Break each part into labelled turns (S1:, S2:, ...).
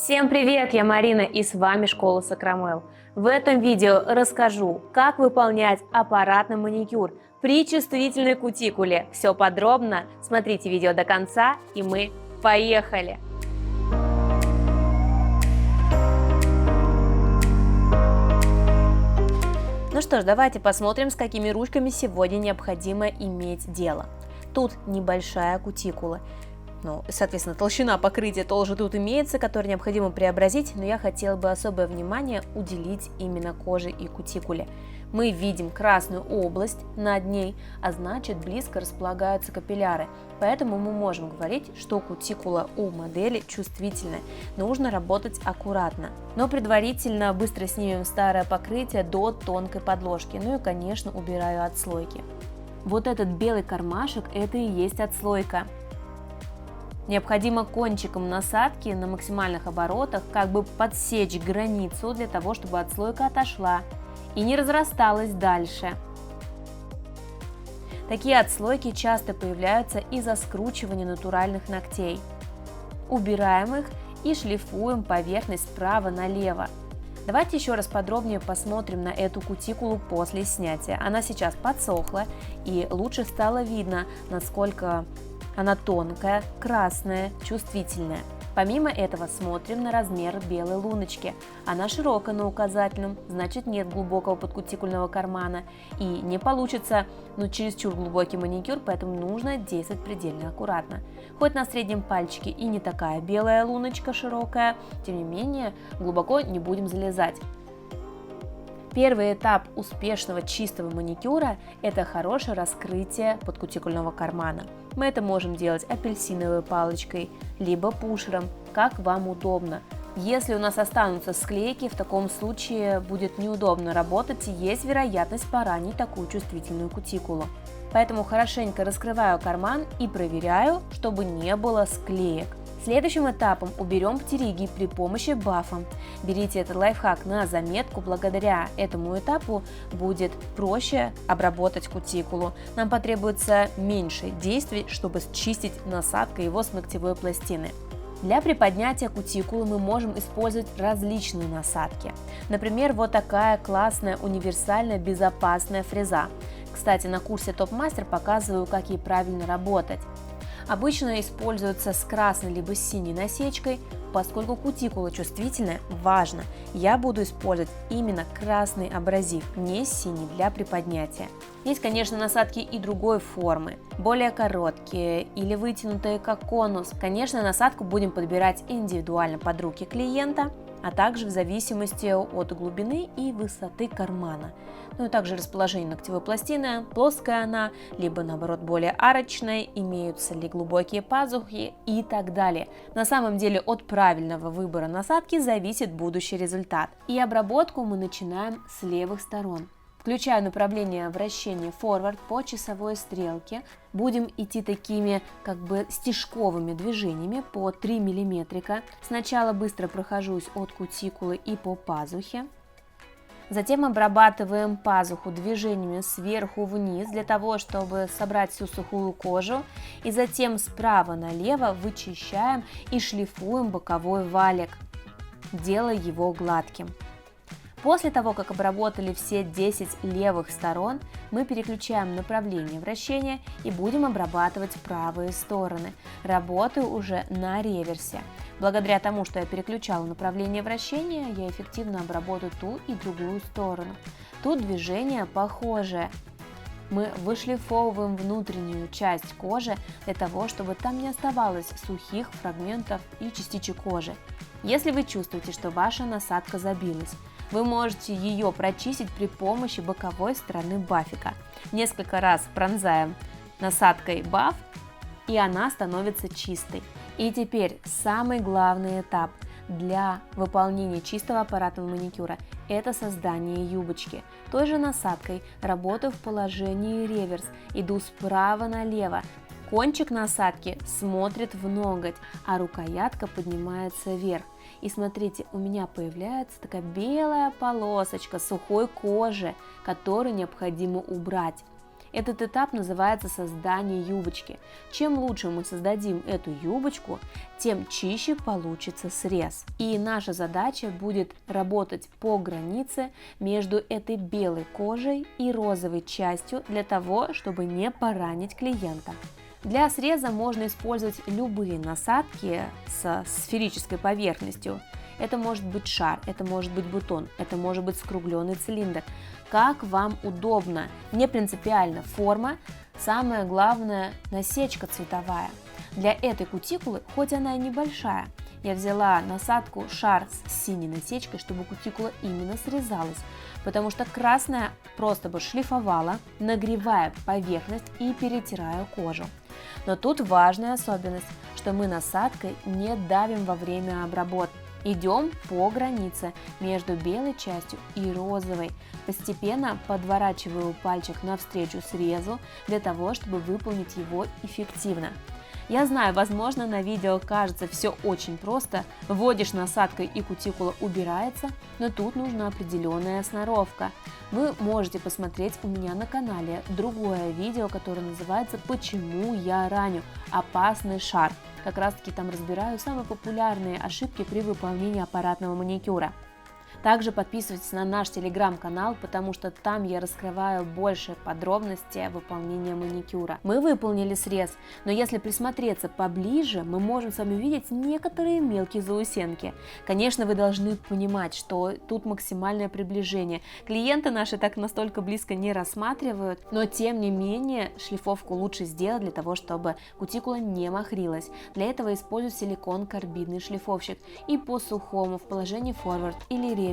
S1: Всем привет, я Марина и с вами Школа Сакрамел. В этом видео расскажу, как выполнять аппаратный маникюр при чувствительной кутикуле. Все подробно, смотрите видео до конца и мы поехали! Ну что ж, давайте посмотрим, с какими ручками сегодня необходимо иметь дело. Тут небольшая кутикула. Соответственно, толщина покрытия тоже тут имеется, которую необходимо преобразить, но я хотела бы особое внимание уделить именно коже и кутикуле. Мы видим красную область над ней, а значит близко располагаются капилляры, поэтому мы можем говорить, что кутикула у модели чувствительная. Нужно работать аккуратно, но предварительно быстро снимем старое покрытие до тонкой подложки, ну и, конечно, убираю отслойки. Вот этот белый кармашек – это и есть отслойка. Необходимо кончиком насадки на максимальных оборотах как бы подсечь границу для того, чтобы отслойка отошла и не разрасталась дальше. Такие отслойки часто появляются из-за скручивания натуральных ногтей. Убираем их и шлифуем поверхность справа налево. Давайте еще раз подробнее посмотрим на эту кутикулу после снятия. Она сейчас подсохла и лучше стало видно, насколько она тонкая, красная, чувствительная. Помимо этого смотрим на размер белой луночки. Она широкая на указательном, значит нет глубокого подкутикульного кармана. И не получится чересчур глубокий маникюр, поэтому нужно действовать предельно аккуратно. Хоть на среднем пальчике и не такая белая луночка широкая, тем не менее глубоко не будем залезать. Первый этап успешного чистого маникюра – это хорошее раскрытие подкутикульного кармана. Мы это можем делать апельсиновой палочкой, либо пушером, как вам удобно. Если у нас останутся склейки, в таком случае будет неудобно работать и есть вероятность поранить такую чувствительную кутикулу. Поэтому хорошенько раскрываю карман и проверяю, чтобы не было склеек. Следующим этапом уберем птериги при помощи бафа. Берите этот лайфхак на заметку, благодаря этому этапу будет проще обработать кутикулу. Нам потребуется меньше действий, чтобы счистить насадкой его с ногтевой пластины. Для приподнятия кутикулы мы можем использовать различные насадки. Например, вот такая классная, универсальная, безопасная фреза. Кстати, на курсе Топ-мастер показываю, как ей правильно работать. Обычно используется с красной либо с синей насечкой, поскольку кутикула чувствительная, важно, я буду использовать именно красный абразив, не синий для приподнятия. Есть, конечно, насадки и другой формы, более короткие или вытянутые как конус. Конечно, насадку будем подбирать индивидуально под руки клиента, а также в зависимости от глубины и высоты кармана. Ну и также расположение ногтевой пластины, плоская она, либо наоборот более арочная, имеются ли глубокие пазухи и так далее. На самом деле от правильного выбора насадки зависит будущий результат. И обработку мы начинаем с левых сторон. Включаю направление вращения forward по часовой стрелке. Будем идти такими стежковыми движениями по 3 мм. Сначала быстро прохожусь от кутикулы и по пазухе. Затем обрабатываем пазуху движениями сверху вниз для того, чтобы собрать всю сухую кожу. И затем справа налево вычищаем и шлифуем боковой валик, делая его гладким. После того, как обработали все 10 левых сторон, мы переключаем направление вращения и будем обрабатывать правые стороны. Работаю уже на реверсе. Благодаря тому, что я переключала направление вращения, я эффективно обработаю ту и другую сторону. Тут движение похожее. Мы вышлифовываем внутреннюю часть кожи для того, чтобы там не оставалось сухих фрагментов и частичек кожи. Если вы чувствуете, что ваша насадка забилась, вы можете ее прочистить при помощи боковой стороны бафика. Несколько раз пронзаем насадкой баф, и она становится чистой. И теперь самый главный этап для выполнения чистого аппаратного маникюра – это создание юбочки. Той же насадкой работаю в положении реверс, иду справа налево. Кончик насадки смотрит в ноготь, а рукоятка поднимается вверх. И смотрите, у меня появляется такая белая полосочка сухой кожи, которую необходимо убрать. Этот этап называется создание юбочки. Чем лучше мы создадим эту юбочку, тем чище получится срез. И наша задача будет работать по границе между этой белой кожей и розовой частью для того, чтобы не поранить клиента. Для среза можно использовать любые насадки с сферической поверхностью. Это может быть шар, это может быть бутон, это может быть скругленный цилиндр. Как вам удобно, не принципиально форма, самое главное насечка цветовая. Для этой кутикулы, хоть она и небольшая, я взяла насадку шар с синей насечкой, чтобы кутикула именно срезалась, потому что красная просто бы шлифовала, нагревая поверхность и перетирая кожу. Но тут важная особенность, что мы насадкой не давим во время обработки. Идем по границе между белой частью и розовой. Постепенно подворачиваю пальчик навстречу срезу для того, чтобы выполнить его эффективно. Я знаю, возможно, на видео кажется все очень просто, вводишь насадкой и кутикула убирается, но тут нужна определенная сноровка. Вы можете посмотреть у меня на канале другое видео, которое называется «Почему я раню? Опасный шар». Как раз таки там разбираю самые популярные ошибки при выполнении аппаратного маникюра. Также подписывайтесь на наш телеграм-канал, потому что там я раскрываю больше подробностей выполнения маникюра. Мы выполнили срез, но если присмотреться поближе, мы можем с вами увидеть некоторые мелкие заусенки. Конечно, вы должны понимать, что тут максимальное приближение. Клиенты наши так настолько близко не рассматривают, но тем не менее шлифовку лучше сделать для того, чтобы кутикула не махрилась. Для этого использую силикон-карбидный шлифовщик и по сухому в положении форвард или реверс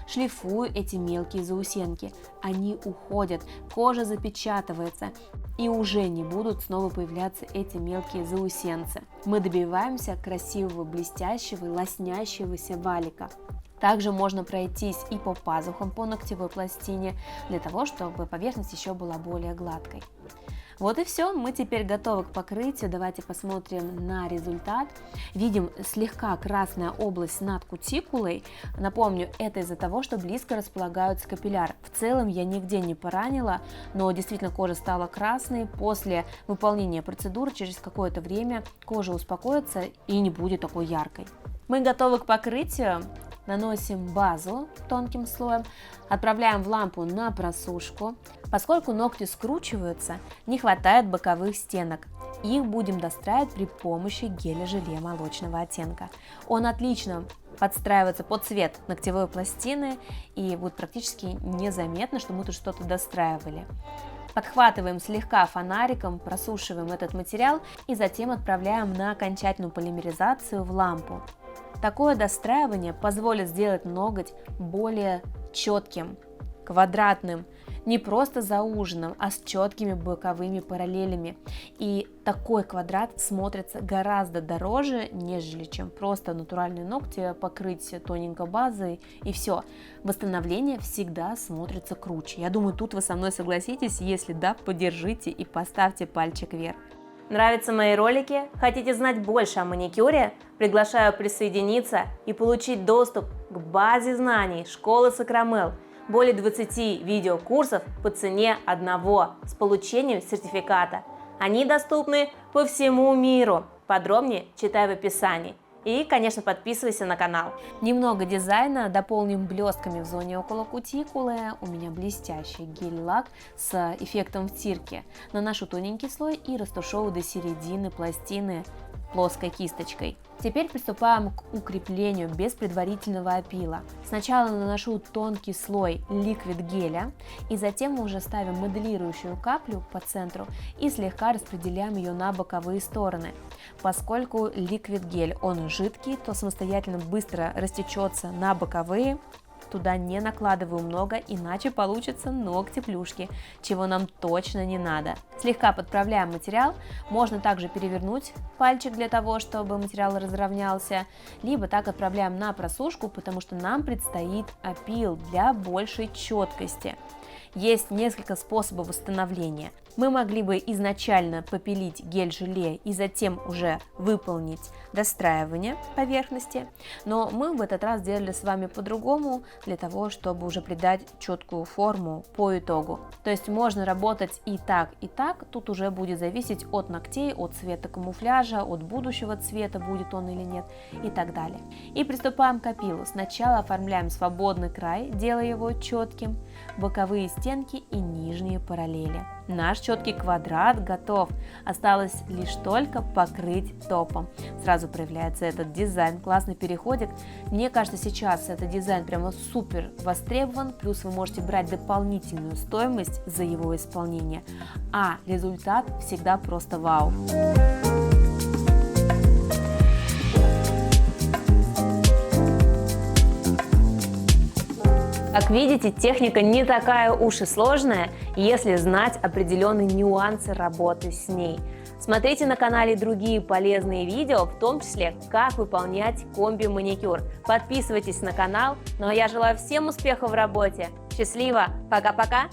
S1: шлифую эти мелкие заусенки. Они уходят, кожа запечатывается и уже не будут снова появляться эти мелкие заусенцы. Мы добиваемся красивого, блестящего и лоснящегося валика. Также можно пройтись и по пазухам, по ногтевой пластине, для того, чтобы поверхность еще была более гладкой. Вот и все, мы теперь готовы к покрытию. Давайте посмотрим на результат. Видим слегка красная область над кутикулой. Напомню, это из-за того, что близко располагаются капилляры. В целом я нигде не поранила, но действительно кожа стала красной. После выполнения процедуры через какое-то время кожа успокоится и не будет такой яркой. Мы готовы к покрытию. Наносим базу тонким слоем, отправляем в лампу на просушку. Поскольку ногти скручиваются, не хватает боковых стенок. Их будем достраивать при помощи геля-желе молочного оттенка. Он отлично подстраивается под цвет ногтевой пластины и будет практически незаметно, что мы тут что-то достраивали. Подхватываем слегка фонариком, просушиваем этот материал и затем отправляем на окончательную полимеризацию в лампу. Такое достраивание позволит сделать ноготь более четким, квадратным, не просто зауженным, а с четкими боковыми параллелями. И такой квадрат смотрится гораздо дороже, нежели чем просто натуральные ногти покрыть тоненькой базой и все. Восстановление всегда смотрится круче. Я думаю, тут вы со мной согласитесь. Если да, поддержите и поставьте пальчик вверх. Нравятся мои ролики? Хотите знать больше о маникюре? Приглашаю присоединиться и получить доступ к базе знаний школы Сакрамел. Более 20 видеокурсов по цене одного с получением сертификата. Они доступны по всему миру. Подробнее читай в описании. И, конечно, подписывайся на канал. Немного дизайна дополним блестками в зоне около кутикулы. У меня блестящий гель-лак с эффектом втирки. Наношу тоненький слой и растушевываю до середины пластины плоской кисточкой. Теперь приступаем к укреплению без предварительного опила. Сначала наношу тонкий слой ликвид геля и затем мы уже ставим моделирующую каплю по центру и слегка распределяем ее на боковые стороны. Поскольку ликвид гель он жидкий, то самостоятельно быстро растечется на боковые. Туда не накладываю много, иначе получатся ногти-плюшки, чего нам точно не надо. Слегка подправляем материал, можно также перевернуть пальчик для того, чтобы материал разровнялся, либо так отправляем на просушку, потому что нам предстоит опил для большей четкости. Есть несколько способов восстановления. Мы могли бы изначально попилить гель-желе и затем уже выполнить достраивание поверхности, но мы в этот раз сделали с вами по-другому, для того, чтобы уже придать четкую форму по итогу. То есть можно работать и так, тут уже будет зависеть от ногтей, от цвета камуфляжа, от будущего цвета, будет он или нет, и так далее. И приступаем к опилу. Сначала оформляем свободный край, делая его четким, боковые стенки и нижние параллели. Наш четкий квадрат готов, осталось лишь только покрыть топом. Сразу проявляется этот дизайн, классный переходик. Мне кажется, сейчас этот дизайн прямо супер востребован, плюс вы можете брать дополнительную стоимость за его исполнение, а результат всегда просто вау. Как видите, техника не такая уж и сложная, если знать определенные нюансы работы с ней. Смотрите на канале другие полезные видео, в том числе, как выполнять комби-маникюр. Подписывайтесь на канал, ну а я желаю всем успехов в работе. Счастливо! Пока-пока!